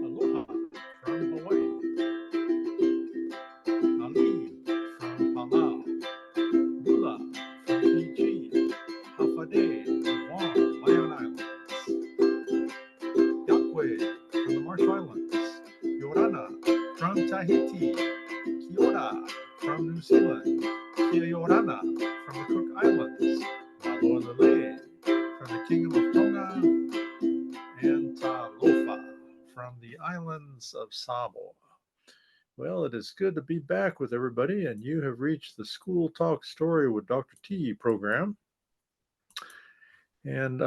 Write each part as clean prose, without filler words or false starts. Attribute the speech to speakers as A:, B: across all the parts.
A: Aloha from Hawaii. Ali from Palau. Lula from Fiji. Hafa from Guam, Mariana Islands. Yakwe from the Marshall Islands. Yorana from Tahiti. Kiora from New Zealand. Kia Yorana from the Cook Islands. Malo Lele from the Kingdom of Tonga. And Talofa from the islands of Samoa. Well, it is good to be back with everybody, and you have reached the School Talk Story with Dr. T program. And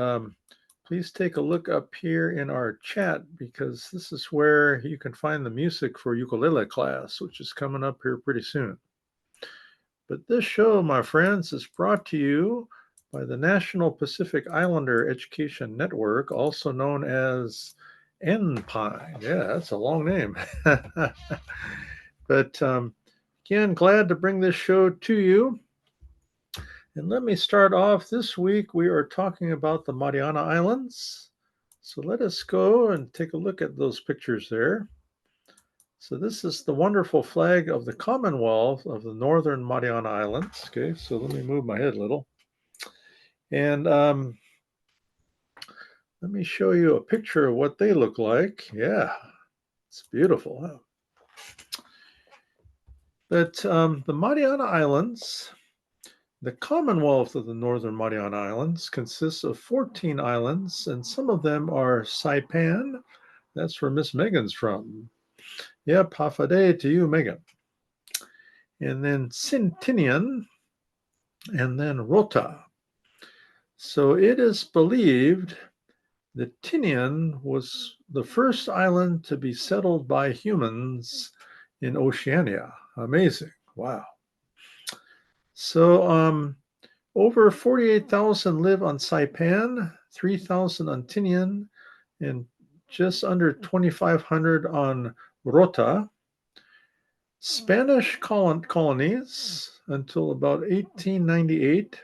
A: please take a look up here in our chat because this is where you can find the music for ukulele class, which is coming up here pretty soon. But this show, my friends, is brought to you by the National Pacific Islander Education Network, also known as NPINE. Yeah, that's a long name. But again, glad to bring this show to you. And let me start off. This week we are talking about the Mariana Islands. So let us go and take a look at those pictures there. So this is the wonderful flag of the Commonwealth of the Northern Mariana Islands. Okay, so let me move my head a little. And let me show you a picture of what they look like. Yeah, it's beautiful. Huh? But the Mariana Islands, the Commonwealth of the Northern Mariana Islands, consists of 14 islands, and some of them are Saipan. That's where Miss Megan's from. Yep, Hafa to you, Megan. And then Sintinian, and then Rota. So it is believed that Tinian was the first island to be settled by humans in Oceania. Amazing. Wow. So over 48,000 live on Saipan, 3,000 on Tinian, and just under 2,500 on Rota. Spanish colonies until about 1898.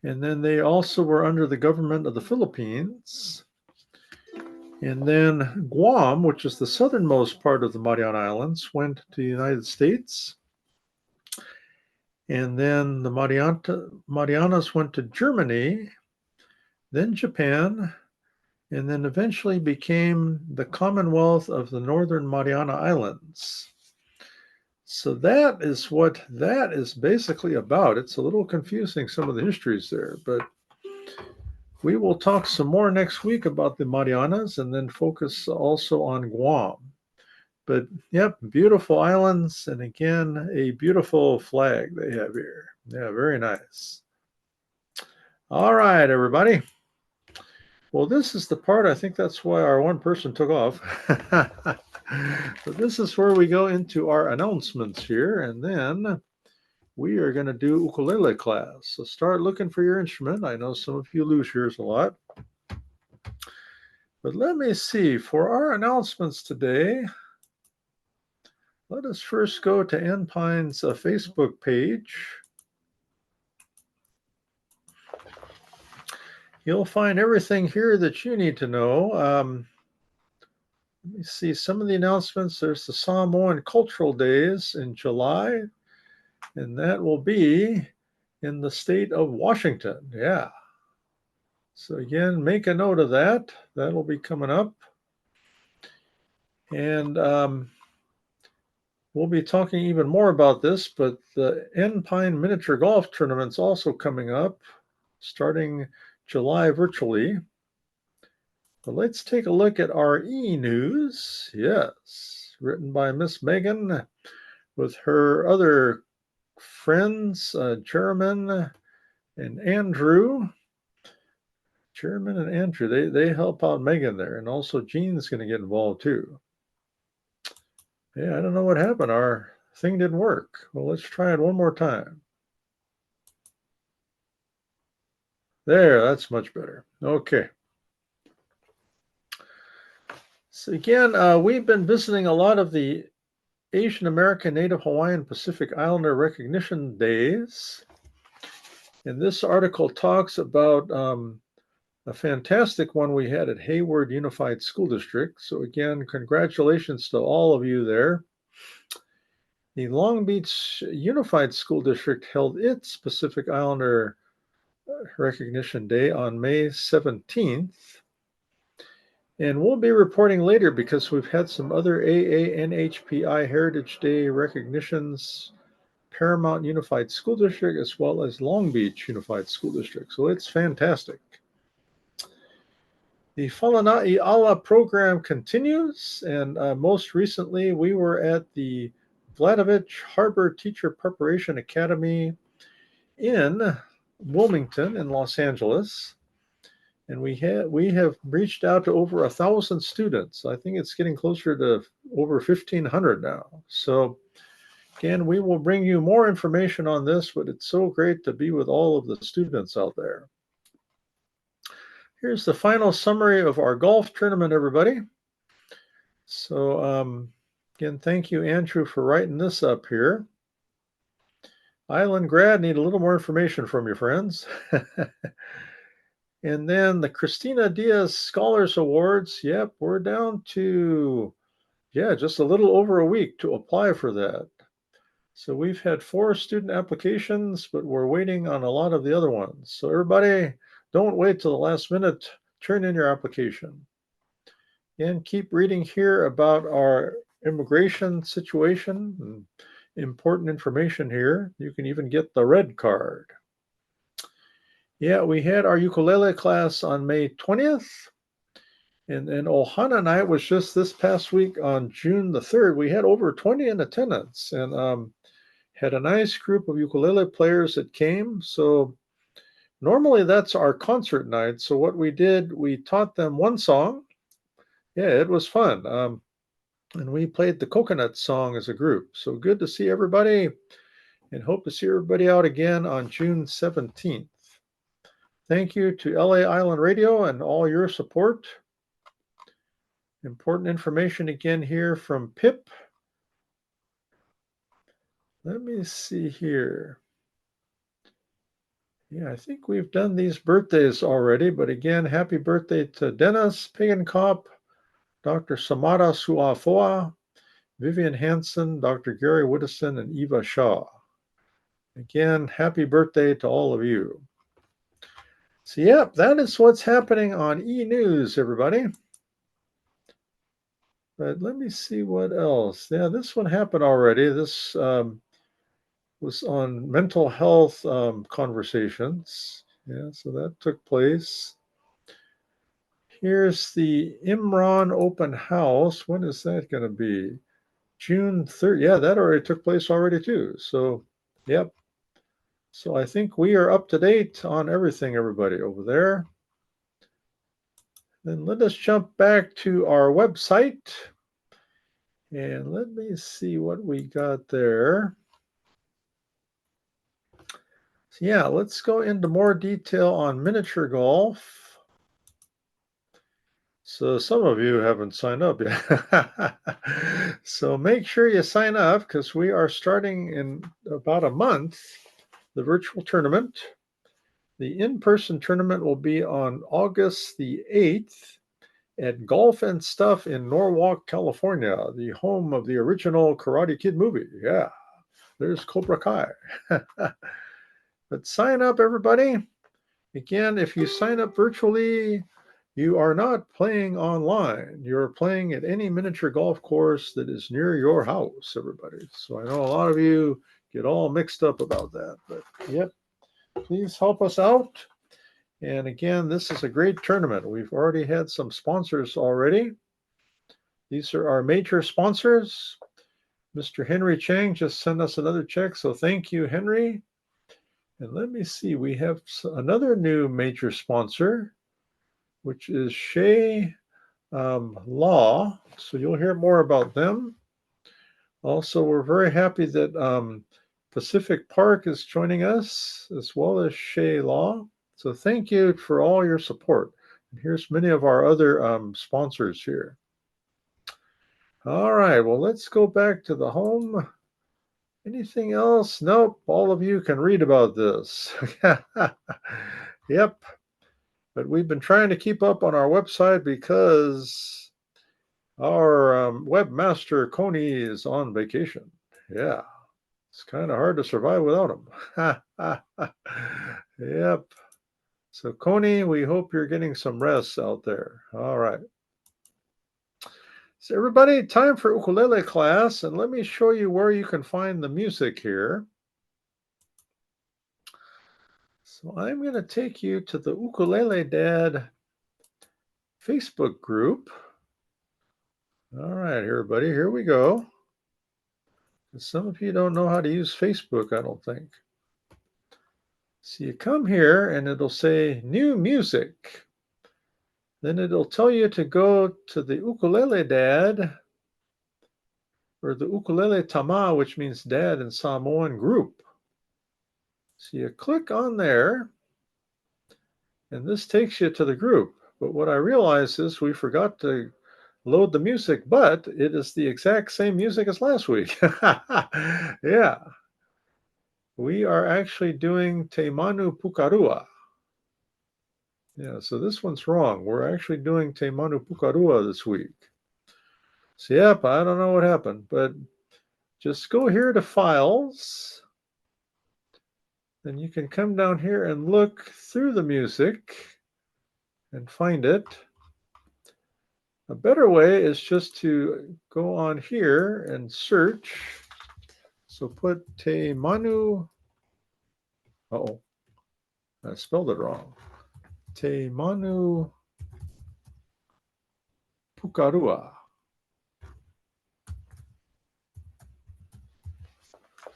A: And then they also were under the government of the Philippines. And then Guam, which is the southernmost part of the Mariana Islands, went to the United States. And then the Marianas went to Germany, then Japan, and then eventually became the Commonwealth of the Northern Mariana Islands. So that is what that is basically about. It's a little confusing, some of the histories there, but we will talk some more next week about the Marianas and then focus also on Guam. But yep, beautiful islands, and again, a beautiful flag they have here. Yeah, very nice. All right, everybody. Well, this is the part, I think that's why our one person took off. But this is where we go into our announcements here, and then we are going to do ukulele class. So start looking for your instrument. I know some of you lose yours a lot. But let me see, for our announcements today, let us first go to NPINE's Facebook page. You'll find everything here that you need to know. Let me see some of the announcements. There's the Samoan Cultural Days in July, and that will be in the state of Washington. Yeah. So again, make a note of that. That'll be coming up. And we'll be talking even more about this, but the NPINE Miniature Golf Tournament's also coming up, starting July virtually. But let's take a look at our e-news. Yes, written by Miss Megan with her other friends, Jeremy and Andrew. Jeremy and Andrew, they help out Megan there. And also Jean's going to get involved too. Yeah, I don't know what happened. Our thing didn't work. Well, let's try it one more time. There, that's much better. Okay. So again, we've been visiting a lot of the Asian American, Native Hawaiian, Pacific Islander Recognition Days. And this article talks about a fantastic one we had at Hayward Unified School District. So again, congratulations to all of you there. The Long Beach Unified School District held its Pacific Islander Recognition Day on May 17th. And we'll be reporting later because we've had some other AANHPI Heritage Day recognitions, Paramount Unified School District, as well as Long Beach Unified School District. So it's fantastic. The Falana'i Ala program continues, and most recently we were at the Vladovich Harbor Teacher Preparation Academy in Wilmington in Los Angeles. And we have reached out to over 1,000 students. I think it's getting closer to over 1,500 now. So again, we will bring you more information on this, but it's so great to be with all of the students out there. Here's the final summary of our golf tournament, everybody. So again, thank you, Andrew, for writing this up here. Island grad, need a little more information from your friends. And then the Christina Diaz Scholars Awards. Yep, we're down to, just a little over a week to apply for that. So we've had 4 student applications, but we're waiting on a lot of the other ones. So everybody, don't wait till the last minute. Turn in your application. And keep reading here about our immigration situation and important information here. You can even get the red card. Yeah, we had our ukulele class on May 20th. And Ohana night was just this past week on June the 3rd. We had over 20 in attendance and had a nice group of ukulele players that came. So normally that's our concert night. So what we did, we taught them one song. Yeah, it was fun. And we played the coconut song as a group. So good to see everybody and hope to see everybody out again on June 17th. Thank you to LA Island Radio and all your support. Important information again here from Pip. Let me see here. Yeah, I think we've done these birthdays already, but again, happy birthday to Dennis Pagenkop, Dr. Samara Suafoa, Vivian Hansen, Dr. Gary Widdison, and Eva Shaw. Again, happy birthday to all of you. So, yep, that is what's happening on E-News, everybody. But let me see what else. Yeah, this one happened already. This was on mental health conversations. Yeah, so that took place. Here's the Imran open house. When is that going to be? June 3rd. Yeah, that already took place already too. So, yep. So I think we are up to date on everything, everybody over there. Then let us jump back to our website. And let me see what we got there. So yeah, let's go into more detail on miniature golf. So some of you haven't signed up yet. So make sure you sign up because we are starting in about a month, the virtual tournament. The in-person tournament will be on August the 8th at Golf and Stuff in Norwalk, California, the home of the original Karate Kid movie. Yeah, there's Cobra Kai. But sign up, everybody. Again, if you sign up virtually, you are not playing online. You're playing at any miniature golf course that is near your house, everybody. So I know a lot of you get all mixed up about that. But yep, please help us out. And again, this is a great tournament. We've already had some sponsors already. These are our major sponsors. Mr. Henry Chang just sent us another check. So thank you, Henry. And let me see, we have another new major sponsor, which is Shea Law. So you'll hear more about them. Also, we're very happy that Pacific Park is joining us, as well as Shea Law. So thank you for all your support. And here's many of our other sponsors here. All right, well, let's go back to the home. Anything else? Nope, all of you can read about this. Yep, but we've been trying to keep up on our website because our webmaster, Coney, is on vacation. Yeah, it's kind of hard to survive without him. Yep. So, Coney, we hope you're getting some rest out there. All right. So, everybody, time for ukulele class, and let me show you where you can find the music here. So, I'm going to take you to the Ukulele Dad Facebook group. All right, everybody, here we go. Some of you don't know how to use Facebook, I don't think. So, you come here, and it'll say New Music. Then it'll tell you to go to the Ukulele Dad or the Ukulele Tama, which means dad in Samoan group. So you click on there, and this takes you to the group. But what I realized is we forgot to load the music, but it is the exact same music as last week. Yeah. We are actually doing Te Manu Pukarua. Yeah, so this one's wrong. We're actually doing Te Manu Pukarua this week. So, yep, I don't know what happened, but just go here to Files. Then you can come down here and look through the music and find it. A better way is just to go on here and search. So put Te Manu. Oh, I spelled it wrong. Te Manu Pukarua.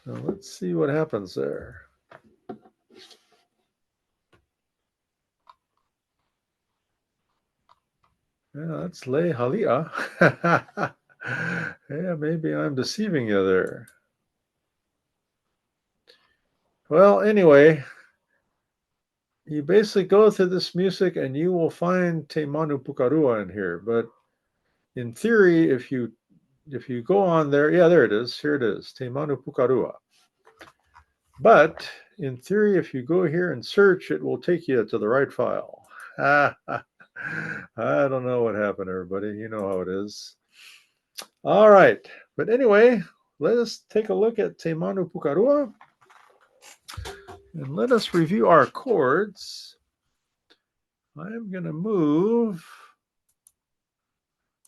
A: Now let's see what happens there. Yeah, that's Le Halia. Yeah, maybe I'm deceiving you there. Well, anyway, you basically go through this music and you will find Te Manu Pukarua in here. But in theory, if you go on there, yeah, there it is. Here it is, Te Manu Pukarua. But in theory, if you go here and search, it will take you to the right file. I don't know what happened, everybody. You know how it is. All right. But anyway, let us take a look at Te Manu Pukarua. And let us review our chords. I'm going to move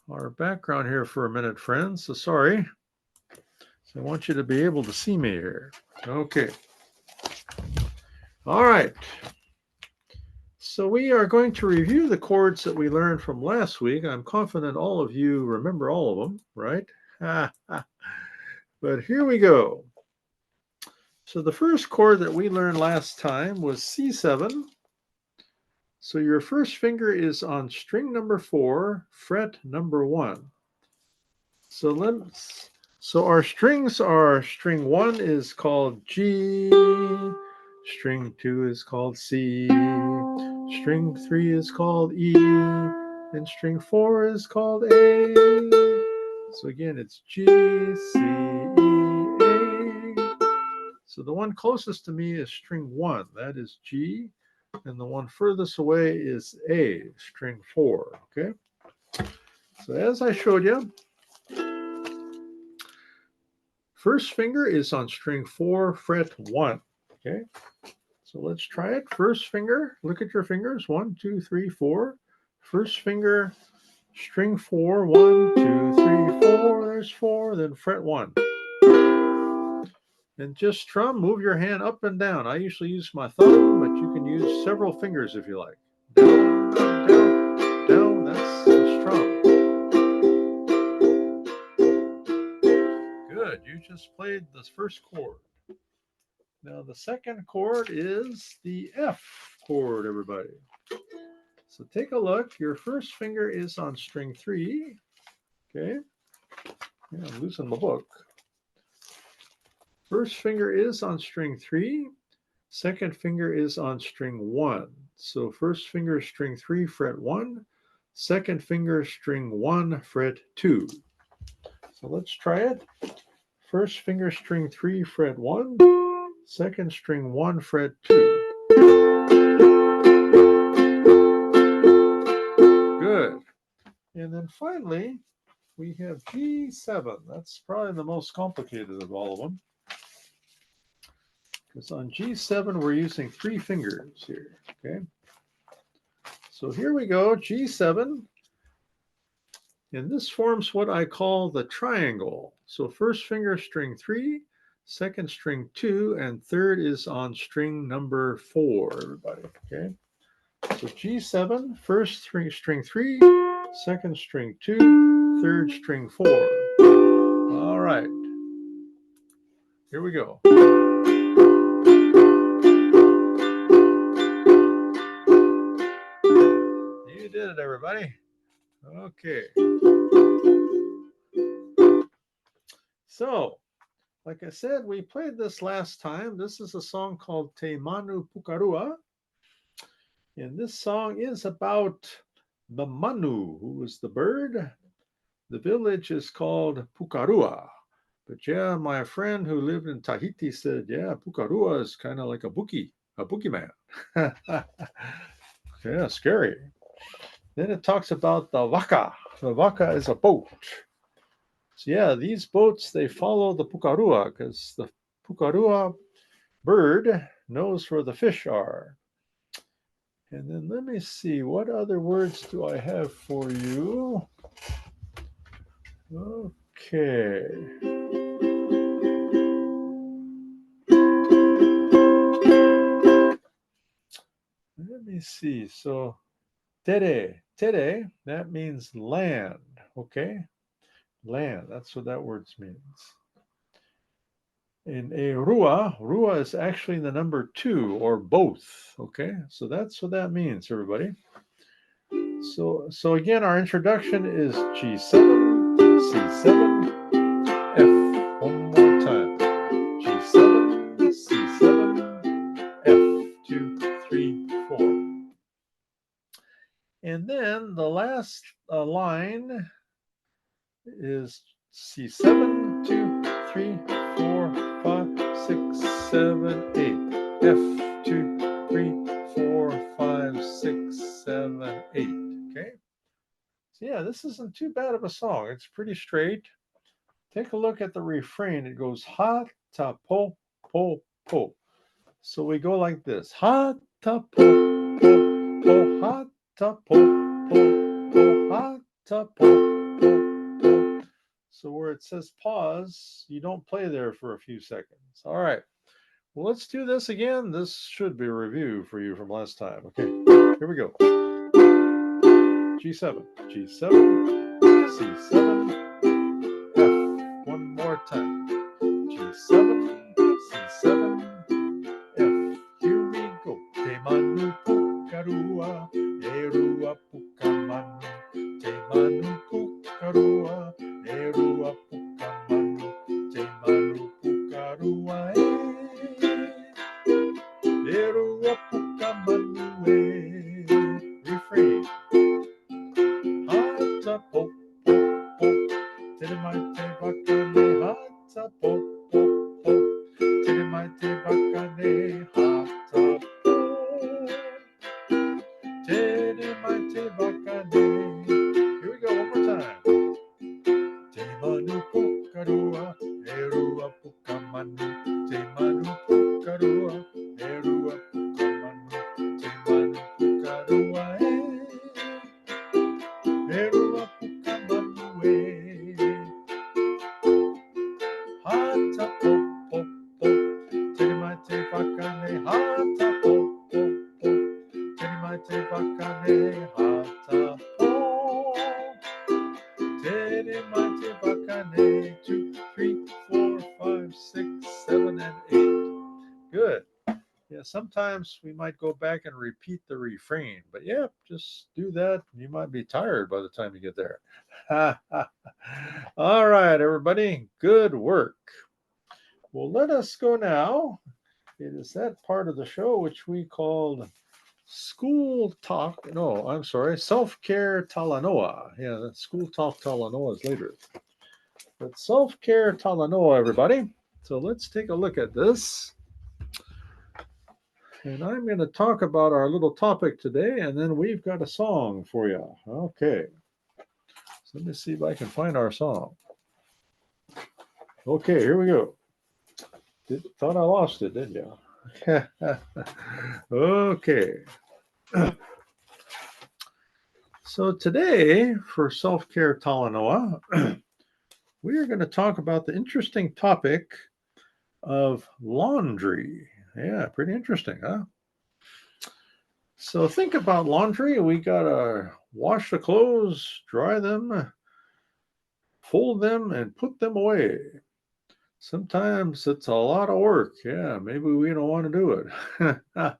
A: our background here for a minute, friends. So sorry. So I want you to be able to see me here. Okay. All right. So we are going to review the chords that we learned from last week. I'm confident all of you remember all of them, right? But here we go. So the first chord that we learned last time was C7. So your first finger is on string number 4, fret number 1. So our strings are, string 1 is called G, string 2 is called C, string 3 is called E, and string 4 is called A. So again, it's G, C, E, A. So the one closest to me is string 1, that is G, and the one furthest away is A, string 4, okay? So as I showed you, first finger is on string 4, fret 1, okay? So let's try it. First finger, look at your fingers, 1, 2, 3, 4. First finger, string 4, 1, 2, 3, 4, there's 4, then fret 1. And just strum, move your hand up and down. I usually use my thumb, but you can use several fingers if you like. Down, down, down, that's the strum. Good, you just played this first chord. Now the second chord is the F chord, everybody. So take a look. Your first finger is on string 3. Okay. Yeah, I'm losing my book. First finger is on string 3. Second finger is on string 1. So first finger string 3, fret 1. Second finger string 1, fret 2. So let's try it. First finger string 3, fret 1. Second string 1, fret 2. Good. And then finally, we have G7. That's probably the most complicated of all of them. Because on G7, we're using 3 fingers here, okay? So here we go, G7. And this forms what I call the triangle. So first finger string 3, second string 2, and third is on string number 4, everybody, okay? So G7, first string 3, second string 2, third string 4. All right, here we go. You did it, everybody. Okay. So, like I said, we played this last time. This is a song called Te Manu Pukarua. And this song is about the Manu, who is the bird. The village is called Pukarua. But yeah, my friend who lived in Tahiti said, yeah, Pukarua is kind of like a boogeyman. Yeah, scary. Then it talks about the waka. The waka is a boat. So yeah, these boats, they follow the Pukarua because the Pukarua bird knows where the fish are. And then let me see, what other words do I have for you? Okay. Let me see. So, tere, that means land, okay? Land, that's what that word means. In a rua is actually the number 2 or both, okay? So that's what that means, everybody. So again, our introduction is G7, C7, F. One more time. G7, C7, F, 2, 3, 4. And then the last line is C7, 2, 3, 4, 5, 6, 7, 8. F, 2, 3, 4, 5, 6, 7, 8. Okay? So yeah, this isn't too bad of a song. It's pretty straight. Take a look at the refrain. It goes ha, ta, po, po, po. So we go like this. Ha, ta, po, po, po, ha, ta, po, po, po, ha, ta, po, po, po. So where it says pause, you don't play there for a few seconds. All right. Well, let's do this again. This should be a review for you from last time. Okay, here we go. G7, G7, C7, F. One more time. G7, C7, F. Here we go. Te manu pukarua, e rua pukamanu. Te manu pukarua, e rua pukamanu. Te manu pukarua, e rua pukamanu, e. Refrain. Hata po po po, te mai te wakane. Hata po po po, te mai te wakane. Hata po, te mai te wakane. Here we go, one more time. Te manu pukarua, e rua pukamanu. Te manu pukarua, e rua pukamanu. Te manu pukarua, e rua pukamanu, e. Hata po po po, te mai te wakane. Hata po po po, te mai te wakane. Hata po, te mai te wakane. 2, 3, 4, 5, 6, 7, and 8. Good. Yeah, sometimes we might go back and repeat the refrain, but yeah, just do that. You might be tired by the time you get there. All right, everybody, good work. Well, let us go now. It is that part of the show which we called School Talk. No, I'm sorry, Self-Care Talanoa. Yeah, School Talk Talanoa is later. But self-care talanoa, everybody. So let's take a look at this. And I'm going to talk about our little topic today, and then we've got a song for you. Okay. So let me see if I can find our song. Okay, here we go. Thought I lost it, didn't you? Okay. So today, for self-care talanoa, we are going to talk about the interesting topic of laundry. Yeah, pretty interesting, huh? So think about laundry. We got to wash the clothes, dry them, fold them, and put them away. Sometimes it's a lot of work. Yeah, maybe we don't want to do it.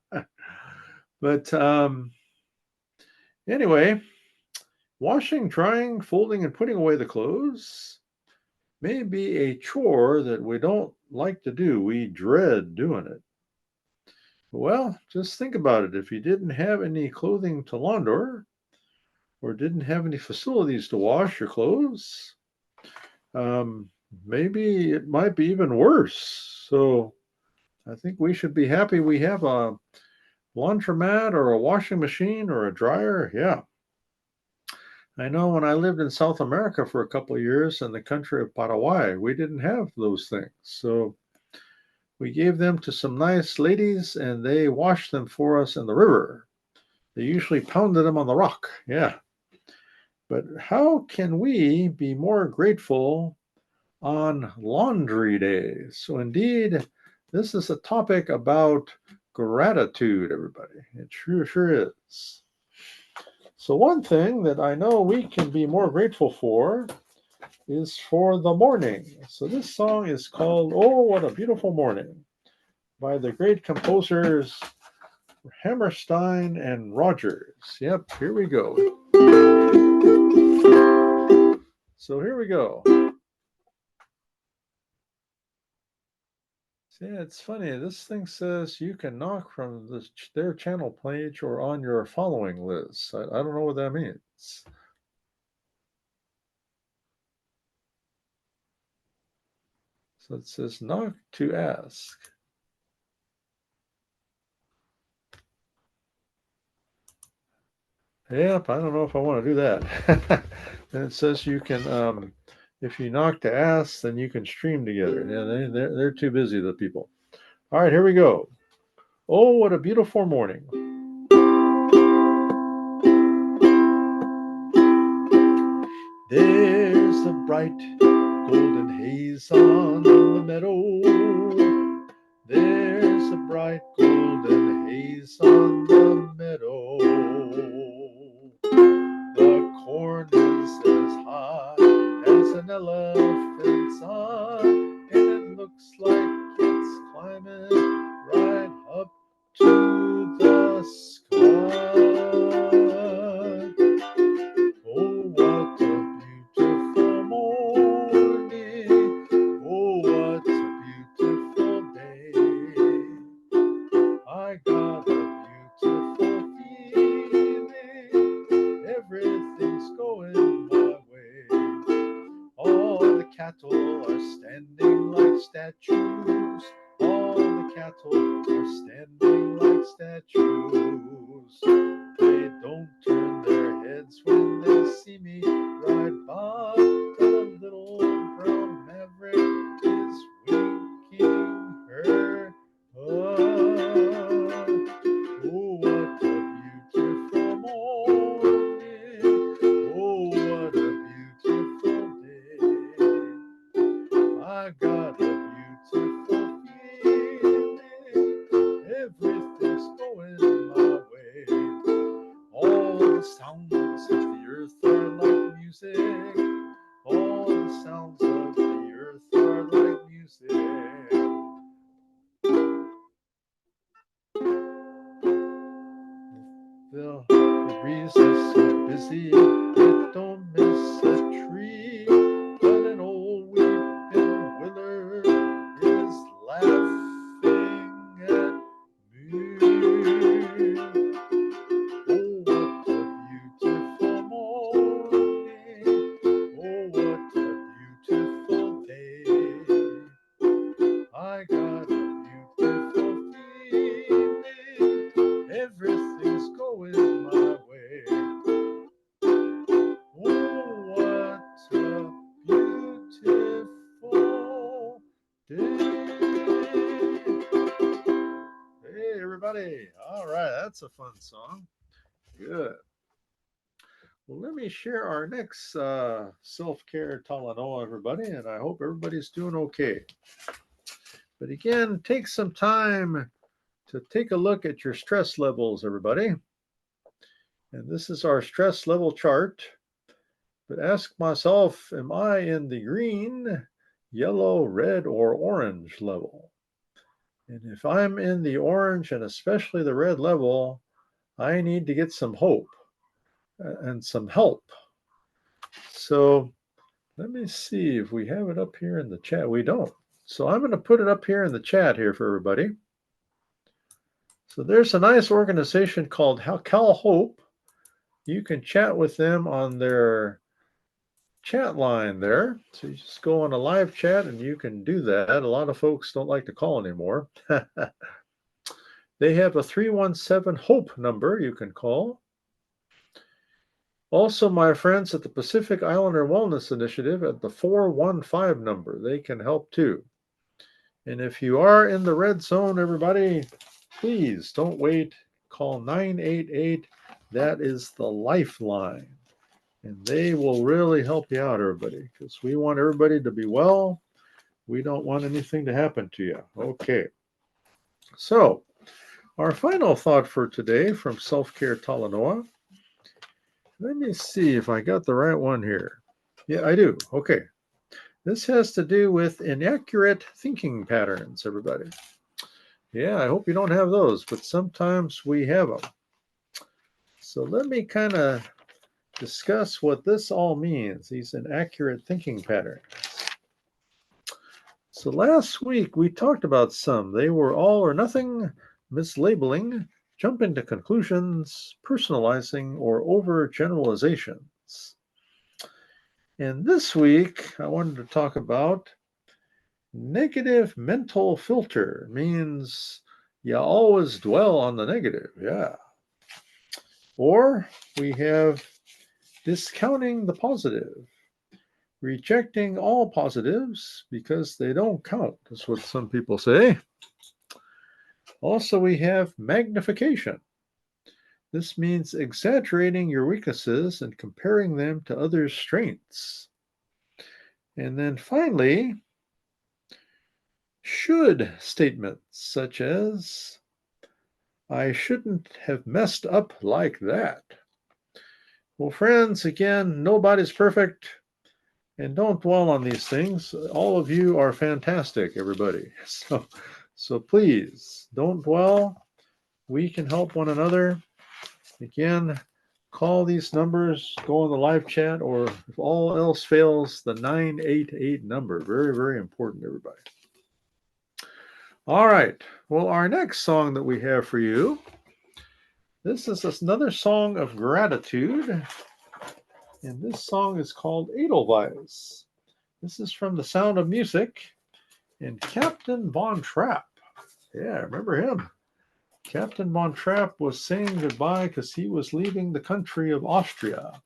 A: But anyway, washing, drying, folding, and putting away the clothes may be a chore that we don't like to do. We dread doing it. Well, just think about it. If you didn't have any clothing to launder or didn't have any facilities to wash your clothes, um, maybe it might be even worse. So I think we should be happy we have a laundromat or a washing machine or a dryer. Yeah. I know when I lived in South America for a couple of years in the country of Paraguay, we didn't have those things. So we gave them to some nice ladies and they washed them for us in the river. They usually pounded them on the rock. Yeah. But how can we be more grateful on Laundry Day? So, indeed, this is a topic about gratitude, everybody. It sure is. So, one thing that I know we can be more grateful for is for the morning. So, this song is called Oh, What a Beautiful Morning by the great composers Hammerstein and Rogers. Yep, here we go. So, here we go. See, it's funny. This thing says you can knock from their channel page or on your following list. I don't know what that means. So it says knock to ask. Yep, I don't know if I want to do that. And it says you can, if you knock to ask, then you can stream together. Yeah, they're too busy, the people. All right, here we go. Oh, what a beautiful morning. There's a bright golden haze on the meadow. There's a bright golden haze on the meadow. The corn is as high as an elephant's eye, and it looks like it's climbing right up to the sky. Oh, what a beautiful morning. Oh, what a beautiful day. I got a beautiful feeling. Everything's going my way. All the cattle are standing like statues. All the cattle are standing like statues. They don't turn their heads when they see me ride by. The little brown maverick is winking her eye. Oh, what a beautiful morning. Oh, what a beautiful day. I got a beautiful feeling. Everything's going my way. All the sounds of the earth are like music. All the sounds of the earth are like music. The breeze is so busy, it don't miss a tree. But an old weeping willow is laughing at me. Oh, what a beautiful morning. Oh, what a beautiful everybody. All right, that's a fun song. Good. Well, let me share our next self-care Talanoa, everybody, and I hope everybody's doing okay. But again, take some time to take a look at your stress levels, everybody. And this is our stress level chart. But ask myself, am I in the green, yellow, red, or orange level? And if I'm in the orange and especially the red level, I need to get some hope and some help. So let me see if we have it up here in the chat. We don't. So I'm going to put it up here in the chat here for everybody. So there's a nice organization called Cal Hope. You can chat with them on their chat line there. So you just go on a live chat and you can do that. A lot of folks don't like to call anymore. They have a 317 HOPE number you can call. Also, my friends at the Pacific Islander Wellness Initiative at the 415 number, they can help too. And if you are in the red zone, everybody, please don't wait. Call 988. That is the lifeline. And they will really help you out, everybody, because we want everybody to be well. We don't want anything to happen to you. Okay. So, our final thought for today from Self-Care Talanoa. Let me see if I got the right one here. Yeah, I do. Okay. This has to do with inaccurate thinking patterns, everybody. Yeah, I hope you don't have those, but sometimes we have them. So let me kind of discuss what this all means, these inaccurate thinking patterns. So last week we talked about some. They were all or nothing, mislabeling, jumping to conclusions, personalizing, or overgeneralizations. And this week I wanted to talk about negative mental filter. Means you always dwell on the negative. Yeah. Or we have discounting the positive, rejecting all positives because they don't count. That's what some people say. Also, we have magnification. This means exaggerating your weaknesses and comparing them to others' strengths. And then finally, should statements such as, I shouldn't have messed up like that. Well, friends, again, nobody's perfect. And don't dwell on these things. All of you are fantastic, everybody. So please, don't dwell. We can help one another. Again, call these numbers, go on the live chat, or if all else fails, the 988 number. Very, very important, everybody. All right. Well, our next song that we have for you, this is another song of gratitude. And this song is called Edelweiss. This is from The Sound of Music and Captain Von Trapp. Yeah, remember him. Captain Von Trapp was saying goodbye because he was leaving the country of Austria.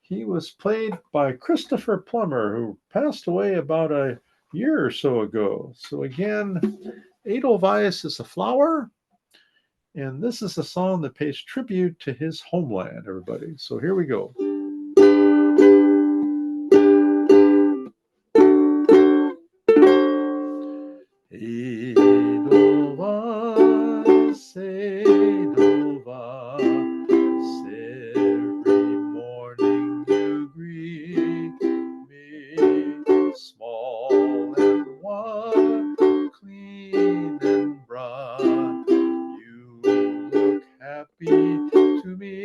A: He was played by Christopher Plummer, who passed away about a year or so ago. So again, Edelweiss is a flower, and this is a song that pays tribute to his homeland, everybody. So here we go. Edelweiss, Edelweiss, every morning you greet me, small and white, clean and bright. You look happy to me,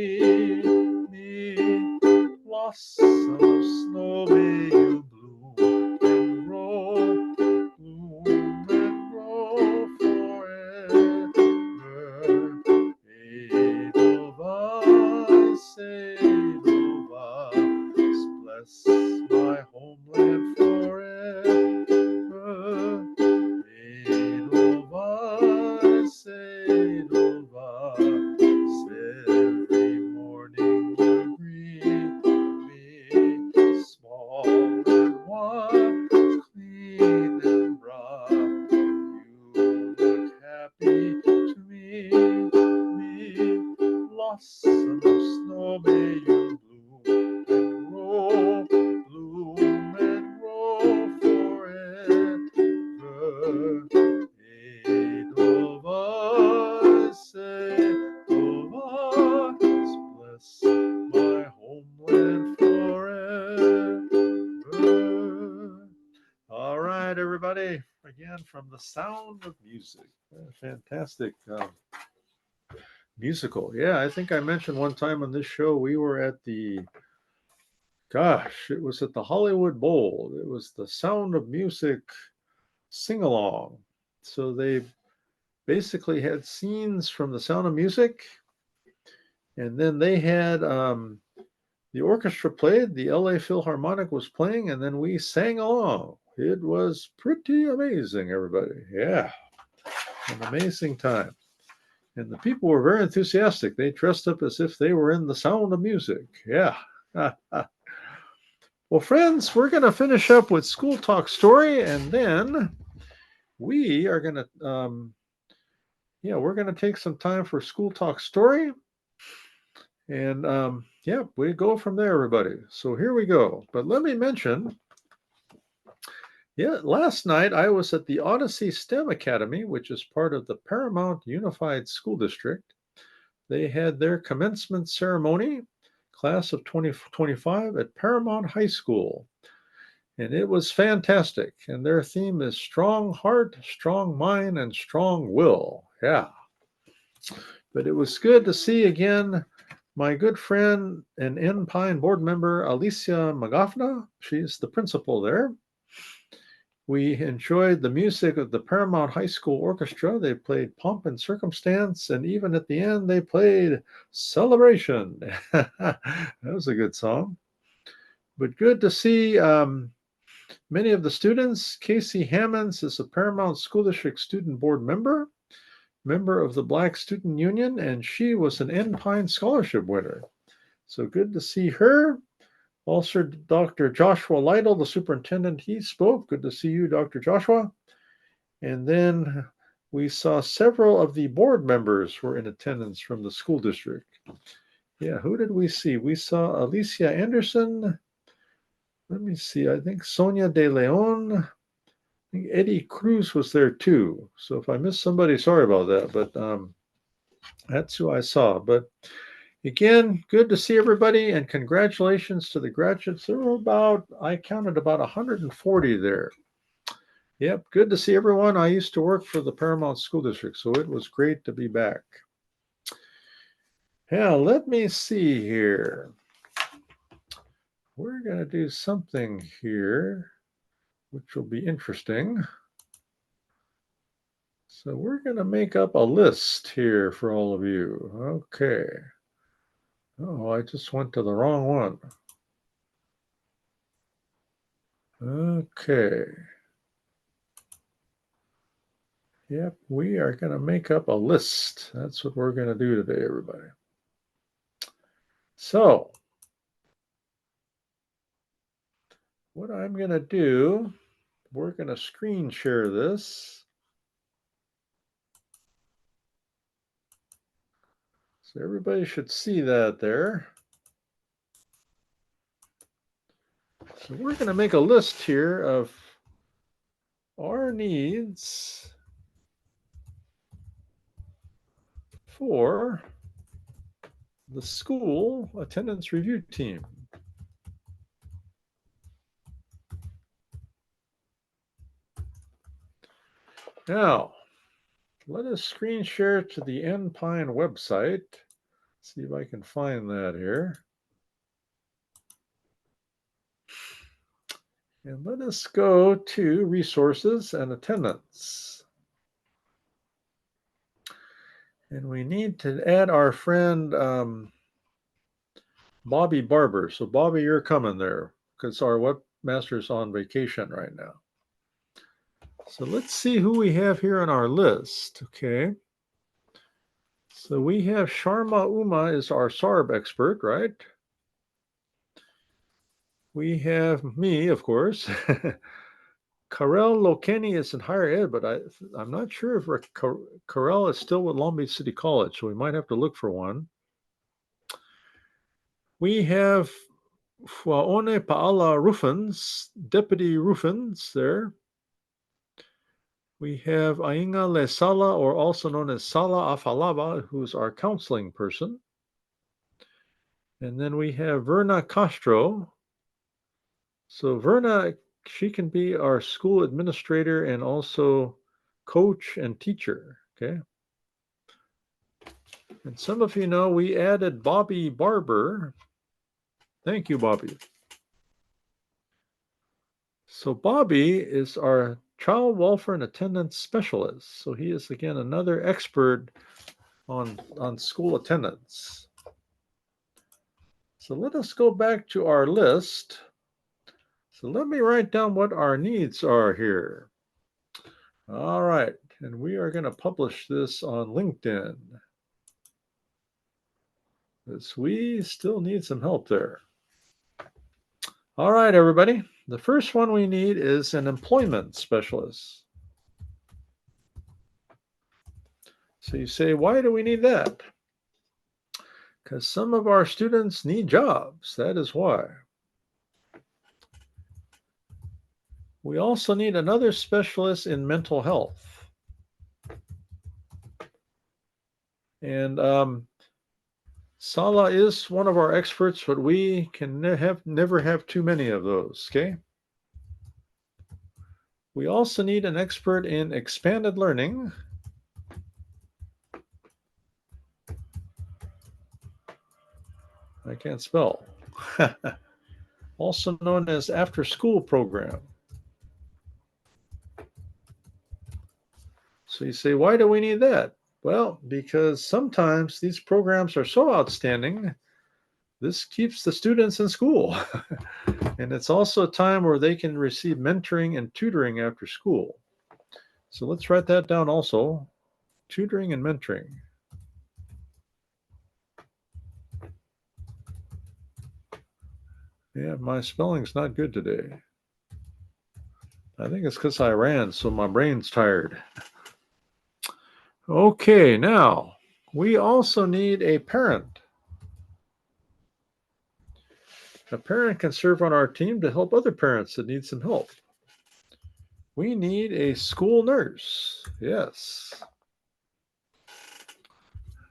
A: blossom of snow may you bloom and grow, bloom and grow forever. Edelweiss, Edelweiss, bless my homeland forever. Edelweiss, Edelweiss, every morning you greet me, Bless my homeland forever. All right, everybody. Again, from the Sound of Music. Fantastic musical. Yeah, I think I mentioned one time on this show we were at it was at the Hollywood Bowl. It was the Sound of Music sing along. So they basically had scenes from the Sound of Music, and then they had the orchestra played, the LA Philharmonic was playing, and then we sang along. It was pretty amazing, everybody. Yeah, an amazing time. And the people were very enthusiastic. They dressed up as if they were in the Sound of Music. Yeah. Well, friends, we're going to finish up with School Talk Story, and then we are going to, we're going to take some time for School Talk Story. And we go from there, everybody. So here we go. But let me mention, last night I was at the Odyssey STEM Academy, which is part of the Paramount Unified School District. They had their commencement ceremony, class of 2025 at Paramount High School. And it was fantastic. And their theme is strong heart, strong mind, and strong will. Yeah. But it was good to see again my good friend and Pine board member, Alicia Magafna. She's the principal there. We enjoyed the music of the Paramount High School Orchestra. They played Pomp and Circumstance, and even at the end, they played Celebration. That was a good song. But good to see many of the students. Casey Hammonds is a Paramount School District Student Board member of the Black Student Union, and she was an Pine Scholarship winner. So good to see her. Also, Dr. Joshua Lytle, the superintendent, he spoke. Good to see you, Dr. Joshua. And then we saw several of the board members were in attendance from the school district. Yeah, who did we see? We saw Alicia Anderson. Let me see. I think Sonia De Leon. I think Eddie Cruz was there too. So if I missed somebody, sorry about that. But that's who I saw. But again, good to see everybody, and congratulations to the graduates. There were I counted about 140 there. Yep, good to see everyone. I used to work for the Paramount School District, so it was great to be back. Yeah, let me see here. We're going to do something here, which will be interesting. So we're going to make up a list here for all of you. Okay. Oh, I just went to the wrong one. Okay. Yep, we are going to make up a list. That's what we're going to do today, everybody. So, what I'm going to do, we're going to screen share this. So everybody should see that there. So we're going to make a list here of our needs for the school attendance review team. Now, let us screen share to the Pine website. See if I can find that here. And let us go to resources and attendance. And we need to add our friend Bobby Barber. So Bobby, you're coming there because our webmaster's on vacation right now. So let's see who we have here on our list. Okay. So we have Sharma Uma is our SARB expert, right? We have me, of course. Karel Lokeni is in higher ed, but I'm not sure if Karel is still with Long Beach City College, so we might have to look for one. We have Fuaone Paala Rufens, Deputy Rufens there. We have Ainga Le Sala, or also known as Sala Afalaba, who's our counseling person. And then we have Verna Castro. So Verna, she can be our school administrator and also coach and teacher. Okay. And some of you know we added Bobby Barber. Thank you, Bobby. So Bobby is our child welfare and attendance specialist. So he is again another expert on school attendance. So let us go back to our list. So let me write down what our needs are here. All right, and we are going to publish this on LinkedIn, because we still need some help there. All right, everybody. The first one we need is an employment specialist. So you say, why do we need that? Because some of our students need jobs. That is why. We also need another specialist in mental health. And Sala is one of our experts, but we can never have too many of those, okay? We also need an expert in expanded learning. I can't spell. Also known as after-school program. So you say, why do we need that? Well, because sometimes these programs are so outstanding, this keeps the students in school. And it's also a time where they can receive mentoring and tutoring after school. So let's write that down also, tutoring and mentoring. Yeah, my spelling's not good today. I think it's because I ran, so my brain's tired. Okay, now we also need a parent. A parent can serve on our team to help other parents that need some help. We need a school nurse. Yes.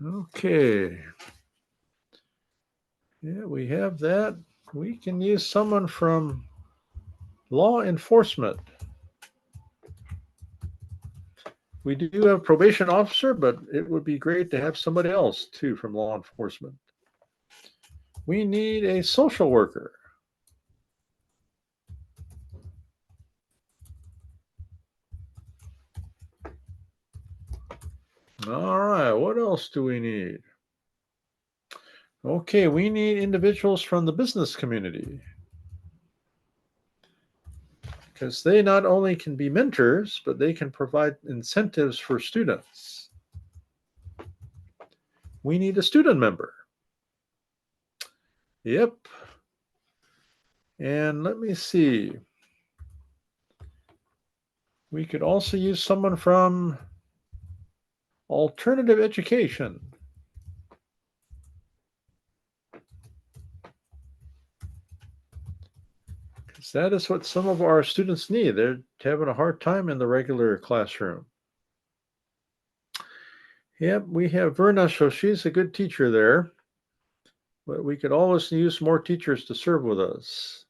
A: Okay. Yeah, we have that. We can use someone from law enforcement. We do have a probation officer, but it would be great to have somebody else too from law enforcement. We need a social worker. All right, what else do we need? Okay, we need individuals from the business community, because they not only can be mentors, but they can provide incentives for students. We need a student member. Yep. And let me see. We could also use someone from alternative education. Because that is what some of our students need. They're having a hard time in the regular classroom. Yep, we have Verna, so she's a good teacher there. But we could always use more teachers to serve with us.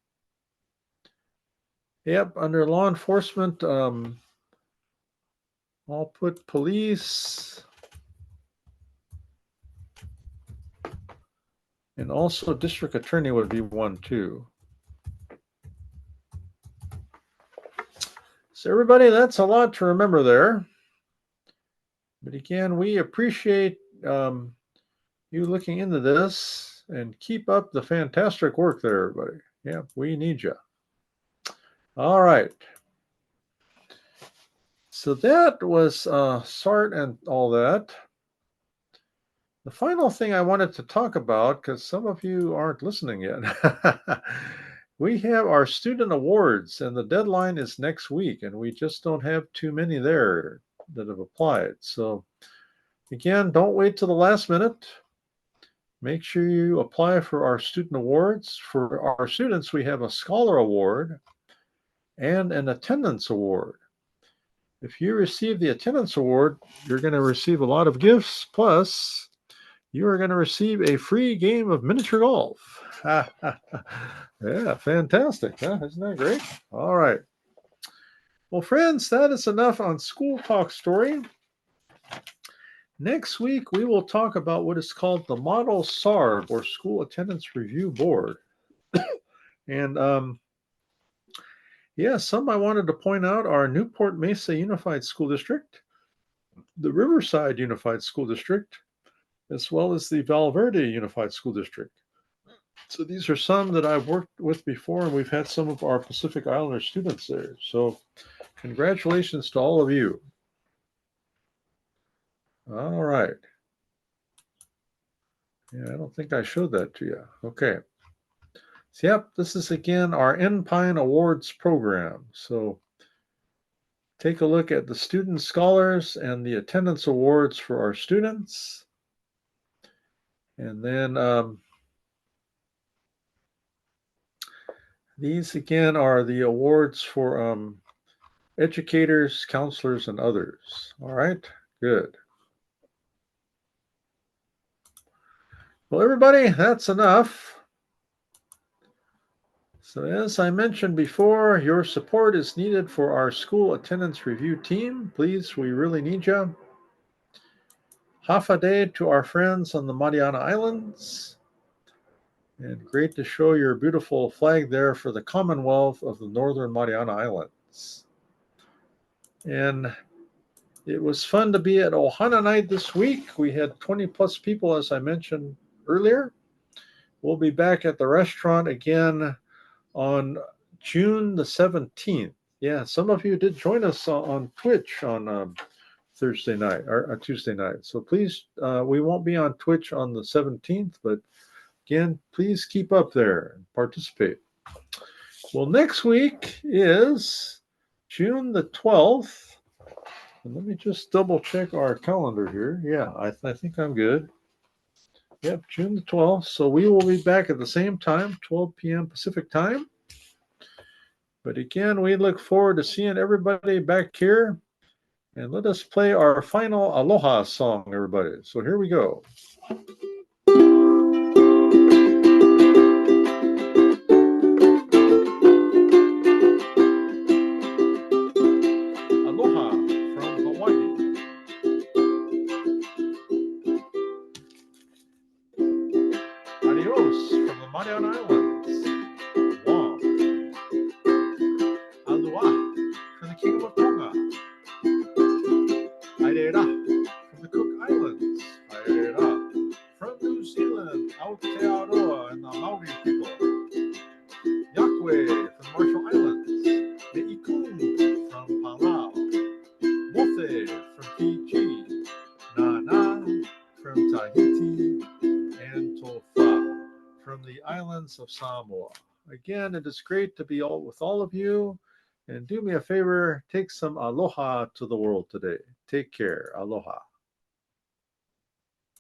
A: Yep, under law enforcement, I'll put police and also district attorney would be one too. So everybody, that's a lot to remember there. But again, we appreciate you looking into this, and keep up the fantastic work there, everybody. Yeah, we need you. All right. So that was SART and all that. The final thing I wanted to talk about, because some of you aren't listening yet, we have our student awards, and the deadline is next week, and we just don't have too many there that have applied. So again, don't wait till the last minute. Make sure you apply for our student awards. For our students, we have a scholar award and an attendance award. If you receive the attendance award, you're going to receive a lot of gifts. Plus, you are going to receive a free game of miniature golf. Yeah, fantastic. Huh? Isn't that great? All right. Well, friends, that is enough on School Talk Story. Next week, we will talk about what is called the Model SARB, or School Attendance Review Board. And some I wanted to point out are Newport Mesa Unified School District, the Riverside Unified School District, as well as the Val Verde Unified School District. So these are some that I've worked with before, and we've had some of our Pacific Islander students there. So congratulations to all of you. All right. Yeah, I don't think I showed that to you. Okay. So, yep, this is again our Enpine Awards program. So take a look at the student scholars and the attendance awards for our students. And then these again are the awards for educators, counselors, and others. All right, good. Well, everybody, that's enough. So as I mentioned before, your support is needed for our school attendance review team. Please, we really need you. Hafa Day to our friends on the Mariana Islands. And great to show your beautiful flag there for the Commonwealth of the Northern Mariana Islands. And it was fun to be at Ohana Night this week. We had 20 plus people, as I mentioned earlier. We'll be back at the restaurant again on June the 17th. Yeah, some of you did join us on Twitch on Thursday night or Tuesday night. So please, we won't be on Twitch on the 17th, but again, please keep up there and participate. Well, next week is June the 12th. And let me just double check our calendar here. Yeah, I think I'm good. Yep, June the 12th. So we will be back at the same time, 12 p.m. Pacific time. But again, we look forward to seeing everybody back here. And let us play our final Aloha song, everybody. So here we go. Aloha from Hawaii. Adios from the Mariana Islands. Guam. Aloha from the Kingdom of Tonga. Airera from the Cook Islands. Airera from New Zealand. Aotearoa and the Maori people. Yakwe from Marshall Islands. Me'ikung from Palau. Mothe from Fiji. Nana from Tahiti. And Tofa from the islands of Samoa. Again, it is great to be with all of you. And do me a favor, take some aloha to the world today. Take care. Aloha.